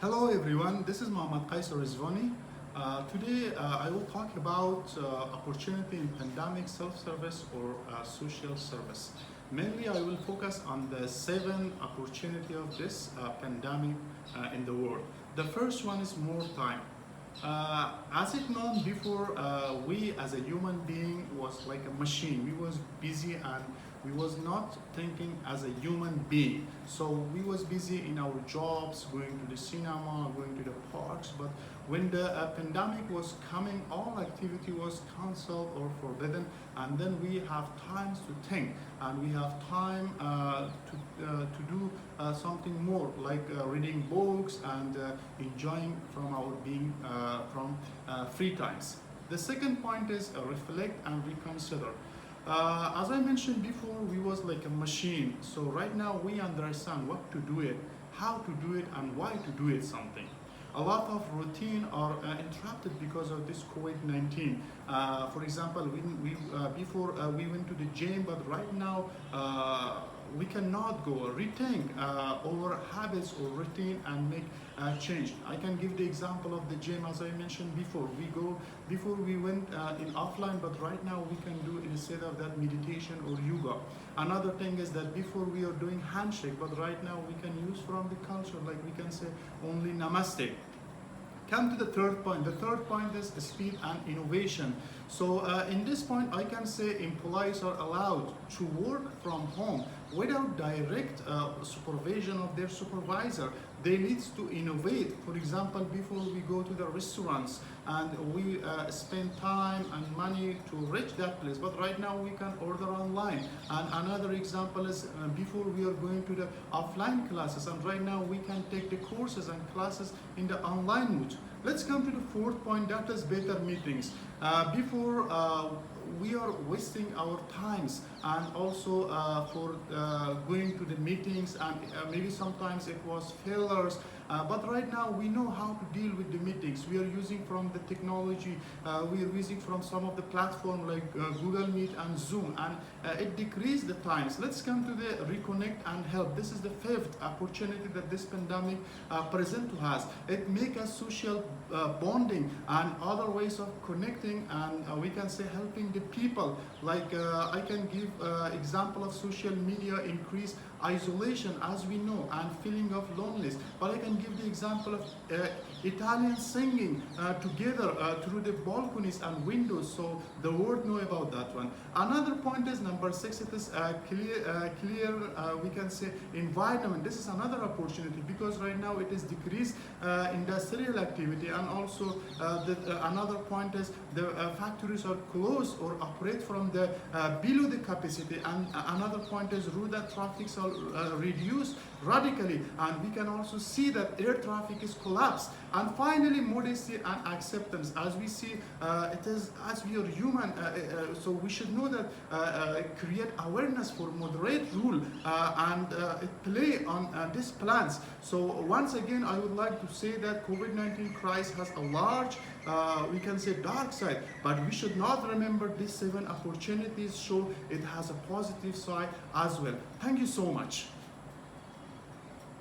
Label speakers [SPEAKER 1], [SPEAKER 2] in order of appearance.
[SPEAKER 1] Hello everyone, this is Mohammad Qais Rezvani. Today I will talk about opportunity in pandemic self-service or social service. Mainly I will focus on the 7 opportunity of this pandemic in the world. The first one is more time. As it known before, we as a human being was like a machine. We was busy and we was not thinking as a human being. So we was busy in our jobs, going to the cinema, going to the parks. But when the pandemic was coming, all activity was cancelled or forbidden, and then we have times to think and we have time to do something more like reading books and enjoying from our being from free times. The second point is reflect and reconsider. As I mentioned before, we was like a machine. So right now we understand what to do it, how to do it, and why to do it something. A lot of routine are interrupted because of this COVID-19. For example, before we went to the gym, but right now we cannot go. Rethink our habits or routine and make change. I can give the example of the gym as I mentioned before. Before we went in offline, but right now we can do instead of that meditation or yoga. Another thing is that before we are doing handshake, but right now we can use from the culture, like we can say only namaste. Come to the third point. The third point is speed and innovation. So in this point, I can say employees are allowed to work from home without direct supervision of their supervisor. They need to innovate. For example, before we go to the restaurants and we spend time and money to reach that place, but right now we can order online. And another example is before we are going to the offline classes, and right now we can take the courses and classes in the online mode. Let's come to the fourth point, that is better meetings. Before we are wasting our times and also for going to the meetings, and maybe sometimes it was failures, but right now we know how to deal with the meetings. We are using from the technology, we are using from some of the platform like Google Meet and Zoom, and it decreased the times. Let's come to the reconnect and help. This is the fifth opportunity that this pandemic present to us. It make us social bonding and other ways of connecting, and we can say helping the people. Like I can give example of social media increase isolation, as we know, and feeling of loneliness. But I can give the example of Italian singing together through the balconies and windows, so the world know about that one. Another point is number 6. It is clear we can say environment. This is another opportunity because right now it is decreased industrial activity, and also another point is the factories are closed or operate from the below the capacity, and another point is road traffics are reduced radically, and we can also see that air traffic is collapsed. And finally, modesty and acceptance. As we see, it is as we are human, so we should know that create awareness for moderate rule and play on these plans. So once again, I would like to say that COVID-19 crisis has a large, we can say dark side, but we should not remember these 7 opportunities show it has a positive side as well. Thank you so much.